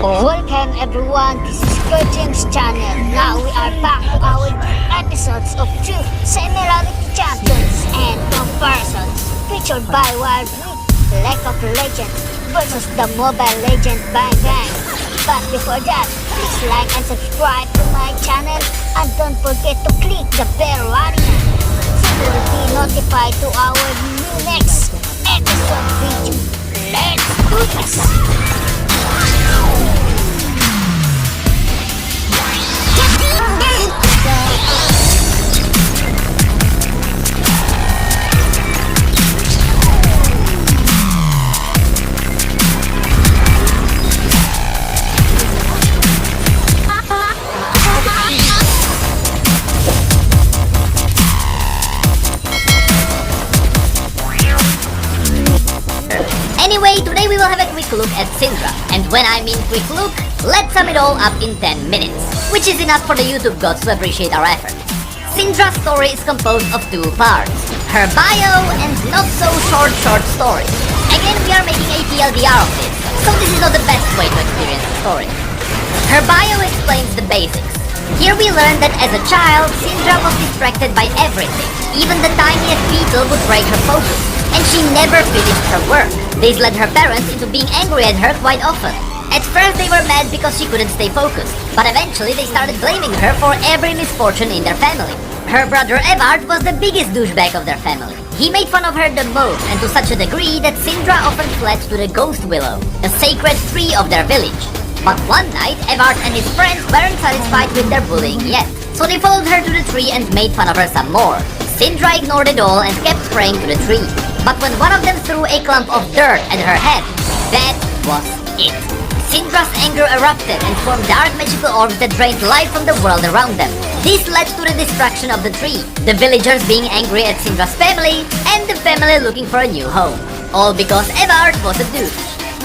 Welcome everyone, this is Kerjims channel. Now we are back to our episodes of two semi-reality champions and comparisons featured by WildRift, League of Legends versus the Mobile Legend Bang Bang. But before that, please like and subscribe to my channel and don't forget to click the bell icon so you will be notified to our new next episode video. Let's do this! Anyway, today we will have a quick look at Syndra. And when I mean quick look, let's sum it all up in 10 minutes, which is enough for the YouTube gods to appreciate our effort. Syndra's story is composed of two parts, her bio and not so short story. Again, we are making a TLDR of this, so this is not the best way to experience the story. Her bio explains the basics. Here we learn that as a child, Syndra was distracted by everything. Even the tiniest beetle would break her focus, and she never finished her work. This led her parents into being angry at her quite often. At first they were mad because she couldn't stay focused, but eventually they started blaming her for every misfortune in their family. Her brother Evard was the biggest douchebag of their family. He made fun of her the most, and to such a degree that Syndra often fled to the Ghost Willow, a sacred tree of their village. But one night, Evard and his friends weren't satisfied with their bullying yet, so they followed her to the tree and made fun of her some more. Syndra ignored it all and kept praying to the tree. But when one of them threw a clump of dirt at her head, that was it. Syndra's anger erupted and formed dark magical orbs that drained life from the world around them. This led to the destruction of the tree, the villagers being angry at Syndra's family, and the family looking for a new home. All because Evard was a douche.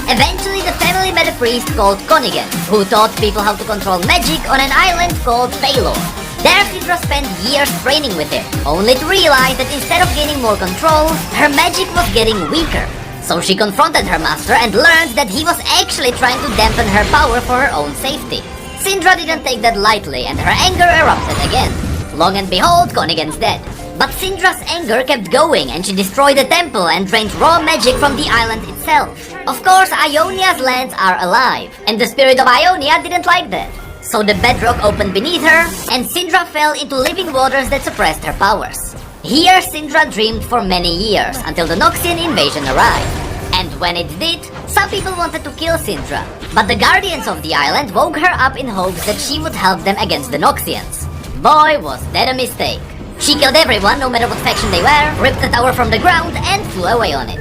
Eventually the family met a priest called Konigan, who taught people how to control magic on an island called Paylor. There Syndra spent years training with him, only to realize that instead of gaining more control, her magic was getting weaker. So she confronted her master and learned that he was actually trying to dampen her power for her own safety. Syndra didn't take that lightly and her anger erupted again. Long and behold, Konigan's dead. But Syndra's anger kept going and she destroyed the temple and drained raw magic from the island itself. Of course, Ionia's lands are alive, and the spirit of Ionia didn't like that. So the bedrock opened beneath her, and Syndra fell into living waters that suppressed her powers. Here Syndra dreamed for many years, until the Noxian invasion arrived. And when it did, some people wanted to kill Syndra, but the guardians of the island woke her up in hopes that she would help them against the Noxians. Boy, was that a mistake. She killed everyone, no matter what faction they were, ripped the tower from the ground, and flew away on it.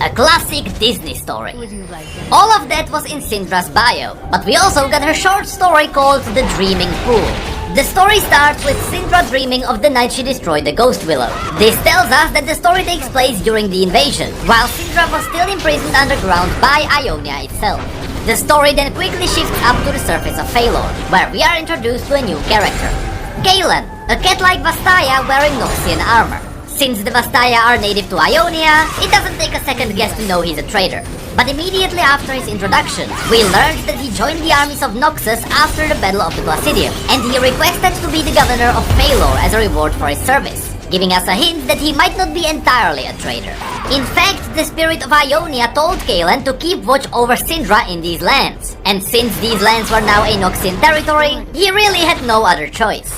A classic Disney story. All of that was in Syndra's bio, but we also got her short story called The Dreaming Pool. The story starts with Syndra dreaming of the night she destroyed the Ghost Willow. This tells us that the story takes place during the invasion, while Syndra was still imprisoned underground by Ionia itself. The story then quickly shifts up to the surface of Paylor, where we are introduced to a new character. Galen, a cat-like Vastaya wearing Noxian armor. Since the Vastaya are native to Ionia, it doesn't take a second guess to know he's a traitor. But immediately after his introduction, we learned that he joined the armies of Noxus after the Battle of the Placidium, and he requested to be the governor of Paylor as a reward for his service, giving us a hint that he might not be entirely a traitor. In fact, the spirit of Ionia told Galen to keep watch over Syndra in these lands, and since these lands were now a Noxian territory, he really had no other choice.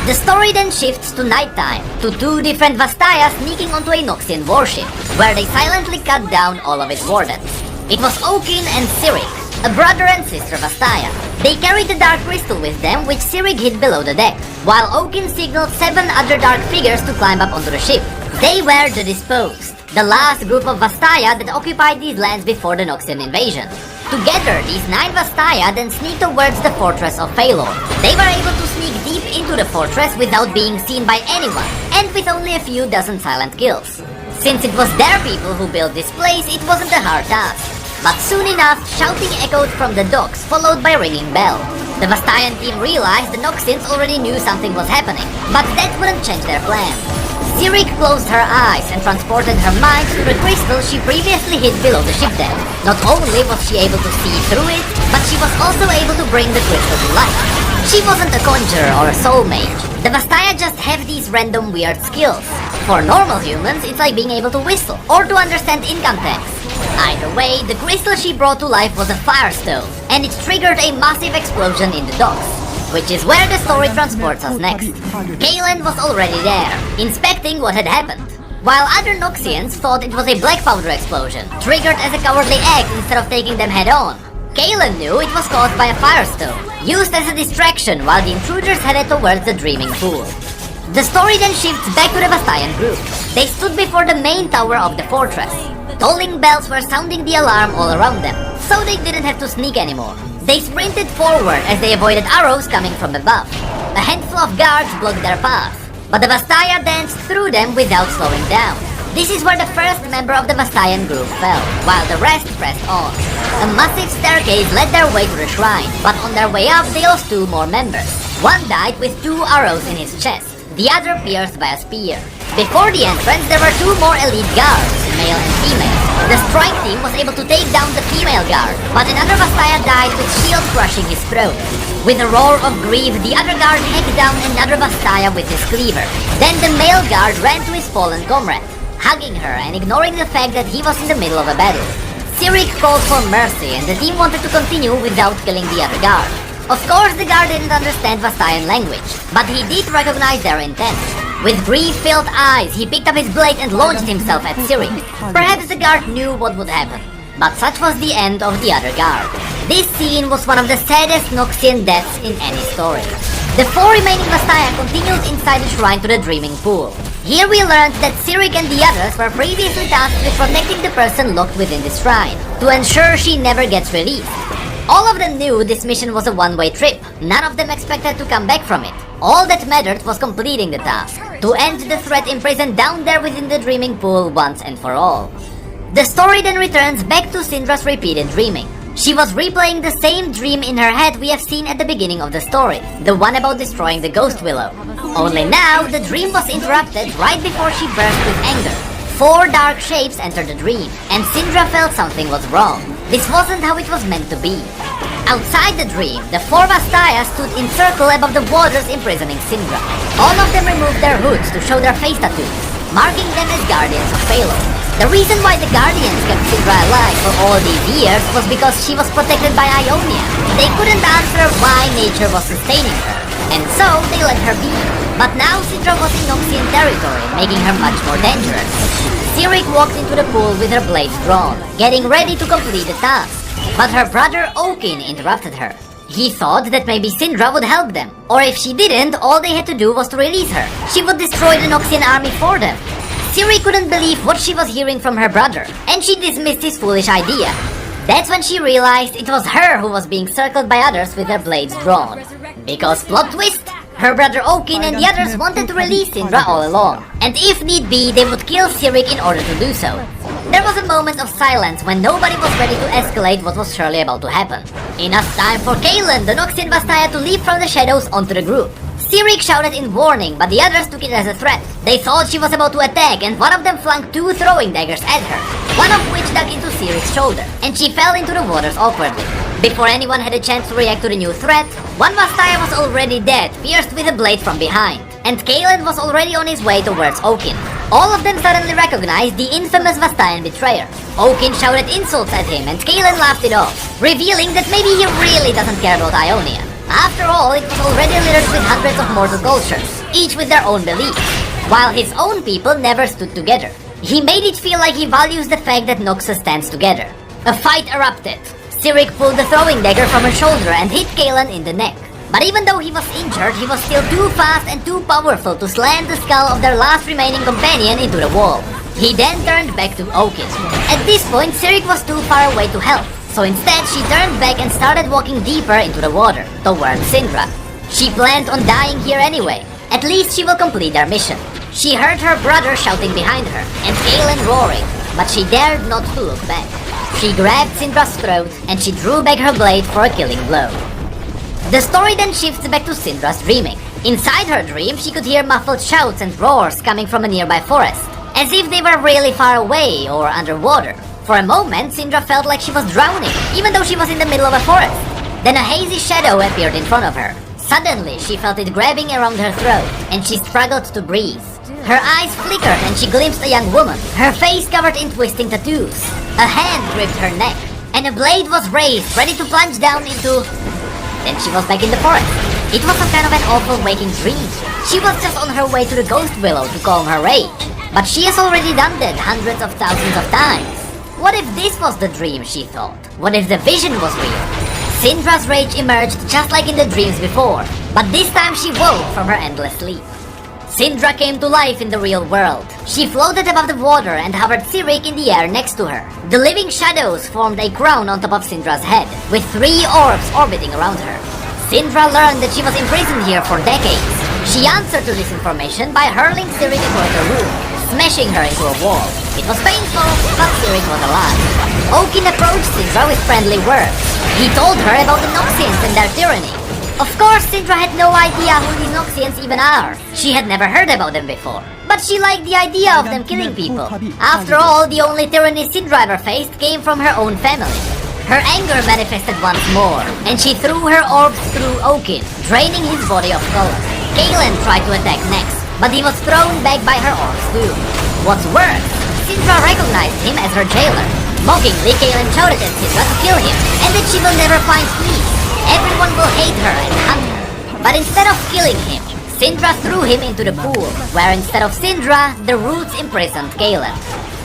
The story then shifts to nighttime, to two different Vastaya sneaking onto a Noxian warship, where they silently cut down all of its wardens. It was Okin and Sirik, a brother and sister Vastaya. They carried the Dark Crystal with them, which Sirik hid below the deck, while Okin signaled 7 other dark figures to climb up onto the ship. They were the Disposed, the last group of Vastaya that occupied these lands before the Noxian invasion. Together, these 9 Vastaya then sneaked towards the fortress of Paylor. They were able to sneak deep into the fortress without being seen by anyone, and with only a few dozen silent kills. Since it was their people who built this place, it wasn't a hard task. But soon enough, shouting echoed from the docks, followed by ringing bell. The Vastayan team realized the Noxians already knew something was happening, but that wouldn't change their plan. Sirik closed her eyes and transported her mind to the crystal she previously hid below the ship deck. Not only was she able to see through it, but she was also able to bring the crystal to life. She wasn't a conjurer or a soul mage. The Vastaya just have these random weird skills. For normal humans, it's like being able to whistle or to understand income tax. Either way, the crystal she brought to life was a firestone, and it triggered a massive explosion in the docks, which is where the story transports us next. Kaylin was already there, inspecting what had happened, while other Noxians thought it was a black powder explosion, triggered as a cowardly act instead of taking them head-on. Kaylin knew it was caused by a firestone, used as a distraction while the intruders headed towards the dreaming pool. The story then shifts back to the Vastayan group. They stood before the main tower of the fortress. Tolling bells were sounding the alarm all around them, so they didn't have to sneak anymore. They sprinted forward as they avoided arrows coming from above. A handful of guards blocked their path, but the Vastaya danced through them without slowing down. This is where the first member of the Vastayan group fell, while the rest pressed on. A massive staircase led their way to the shrine, but on their way up they lost 2 more members. One died with 2 arrows in his chest, the other pierced by a spear. Before the entrance, there were 2 more elite guards, male and female. The strike team was able to take down the female guard, but another Vastaya died with shield crushing his throat. With a roar of grief, the other guard hacked down another Vastaya with his cleaver. Then the male guard ran to his fallen comrade, hugging her and ignoring the fact that he was in the middle of a battle. Cyric called for mercy and the team wanted to continue without killing the other guard. Of course, the guard didn't understand Vastayan language, but he did recognize their intent. With grief-filled eyes, he picked up his blade and launched himself at Cyric. Perhaps the guard knew what would happen, but such was the end of the other guard. This scene was one of the saddest Noxian deaths in any story. The 4 remaining Vastaya continued inside the shrine to the Dreaming Pool. Here we learned that Cyric and the others were previously tasked with protecting the person locked within the shrine, to ensure she never gets released. All of them knew this mission was a one-way trip. None of them expected to come back from it. All that mattered was completing the task, to end the threat imprisoned down there within the Dreaming Pool once and for all. The story then returns back to Syndra's repeated dreaming. She was replaying the same dream in her head we have seen at the beginning of the story, the one about destroying the Ghost Willow. Only now, the dream was interrupted right before she burst with anger. 4 dark shapes entered the dream, and Syndra felt something was wrong. This wasn't how it was meant to be. Outside the dream, the 4 Vastaya stood in circle above the waters imprisoning Syndra. All of them removed their hoods to show their face tattoos, marking them as guardians of Phalor. The reason why the guardians kept Syndra alive for all these years was because she was protected by Ionia. They couldn't answer why nature was sustaining her, and so they let her be. But now Syndra was in Noxian territory, making her much more dangerous. Cyric walked into the pool with her blades drawn, getting ready to complete the task. But her brother Oakin interrupted her. He thought that maybe Syndra would help them, or if she didn't, all they had to do was to release her. She would destroy the Noxian army for them. Cyric couldn't believe what she was hearing from her brother, and she dismissed his foolish idea. That's when she realized it was her who was being circled by others with their blades drawn. Because plot twist, her brother Oakin and the others wanted to release Syndra all along, and if need be, they would kill Cyric in order to do so. There was a moment of silence when nobody was ready to escalate what was surely about to happen. Enough time for Kaylin, the Noxian Vastaya, to leap from the shadows onto the group. Cyric shouted in warning, but the others took it as a threat. They thought she was about to attack, and one of them flung 2 throwing daggers at her, one of which dug into Cyric's shoulder, and she fell into the waters awkwardly. Before anyone had a chance to react to the new threat, one Vastaya was already dead, pierced with a blade from behind, and Kaylin was already on his way towards Oakin. All of them suddenly recognized the infamous Vastayan betrayer. Oakin shouted insults at him, and Kaylin laughed it off, revealing that maybe he really doesn't care about Ionia. After all, it was already littered with hundreds of mortal cultures, each with their own beliefs, while his own people never stood together. He made it feel like he values the fact that Noxus stands together. A fight erupted. Cyric pulled the throwing dagger from her shoulder and hit Kaylin in the neck. But even though he was injured, he was still too fast and too powerful to slam the skull of their last remaining companion into the wall. He then turned back to Oakin. At this point, Cyric was too far away to help, so instead she turned back and started walking deeper into the water, towards Syndra. She planned on dying here anyway. At least she will complete their mission. She heard her brother shouting behind her, and Kaylin roaring, but she dared not to look back. She grabbed Syndra's throat, and she drew back her blade for a killing blow. The story then shifts back to Syndra's dreaming. Inside her dream, she could hear muffled shouts and roars coming from a nearby forest, as if they were really far away or underwater. For a moment, Syndra felt like she was drowning, even though she was in the middle of a forest. Then a hazy shadow appeared in front of her. Suddenly, she felt it grabbing around her throat, and she struggled to breathe. Her eyes flickered and she glimpsed a young woman, her face covered in twisting tattoos. A hand gripped her neck, and a blade was raised, ready to plunge down into... Then she was back in the forest. It was some kind of an awful waking dream. She was just on her way to the ghost willow to calm her rage. But she has already done that hundreds of thousands of times. What if this was the dream, she thought? What if the vision was real? Syndra's rage emerged just like in the dreams before, but this time she woke from her endless sleep. Syndra came to life in the real world. She floated above the water and hovered Cyric in the air next to her. The living shadows formed a crown on top of Syndra's head, with 3 orbs orbiting around her. Syndra learned that she was imprisoned here for decades. She answered to this information by hurling Cyric across the room, smashing her into a wall. It was painful, but Cyric was alive. Oaken approached Syndra with friendly words. He told her about the Noxians and their tyranny. Of course, Syndra had no idea who these Noxians even are. She had never heard about them before. But she liked the idea of them killing people. After all, the only tyranny Syndra ever faced came from her own family. Her anger manifested once more, and she threw her orbs through Oaken, draining his body of color. Kalen tried to attack next, but he was thrown back by her orbs too. What's worse, Syndra recognized him as her jailer. Mockingly, Kalen shouted at Syndra to kill him, and that she will never find peace. Everyone will hate her and hunt her. But instead of killing him, Syndra threw him into the pool, where instead of Syndra, the roots imprisoned Kalen.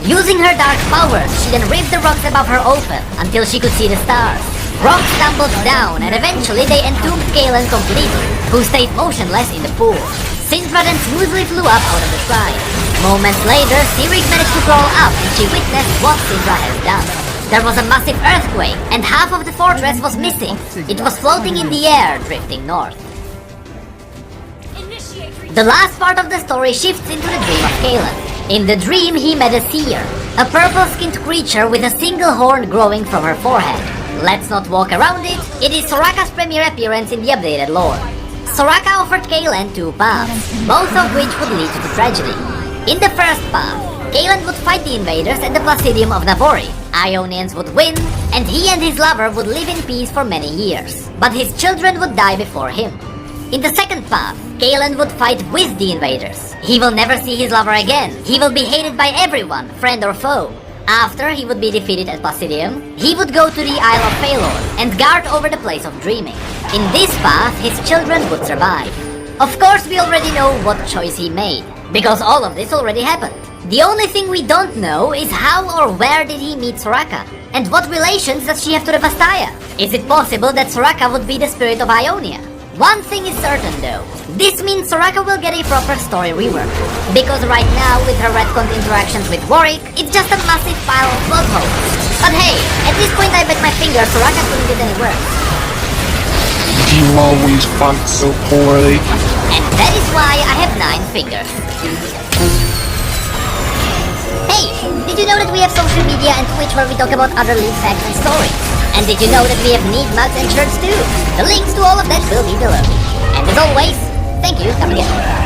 Using her dark powers, she then ripped the rocks above her open until she could see the stars. Rocks tumbled down, and eventually they entombed Kalen completely, who stayed motionless in the pool. Syndra then smoothly flew up out of the shrine. Moments later, Cyric managed to crawl up and she witnessed what Syndra has done. There was a massive earthquake, and half of the fortress was missing. It was floating in the air, drifting north. The last part of the story shifts into the dream of Kalen. In the dream, he met a seer, a purple-skinned creature with a single horn growing from her forehead. Let's not walk around it. It is Soraka's premiere appearance in the updated lore. Soraka offered Kalen 2 paths, both of which would lead to tragedy. In the first path, Kalen would fight the invaders at the Placidium of Navori. Ionians would win, and he and his lover would live in peace for many years. But his children would die before him. In the second path, Kalen would fight with the invaders. He will never see his lover again. He will be hated by everyone, friend or foe. After he would be defeated at Placidium, he would go to the Isle of Phalor and guard over the place of dreaming. In this path, his children would survive. Of course, we already know what choice he made, because all of this already happened. The only thing we don't know is how or where did he meet Soraka, and what relations does she have to the Vastaya? Is it possible that Soraka would be the spirit of Ionia? One thing is certain though, this means Soraka will get a proper story rework. Because right now, with her retconned interactions with Warwick, it's just a massive pile of plot holes. But hey, at this point I bet my finger Soraka couldn't get any worse. You always fight so poorly. And that is why I have 9 fingers. Hey, did you know that we have social media and Twitch where we talk about other League facts and stories? And did you know that we have neat mugs and shirts too? The links to all of that will be below. And as always, thank you, come again.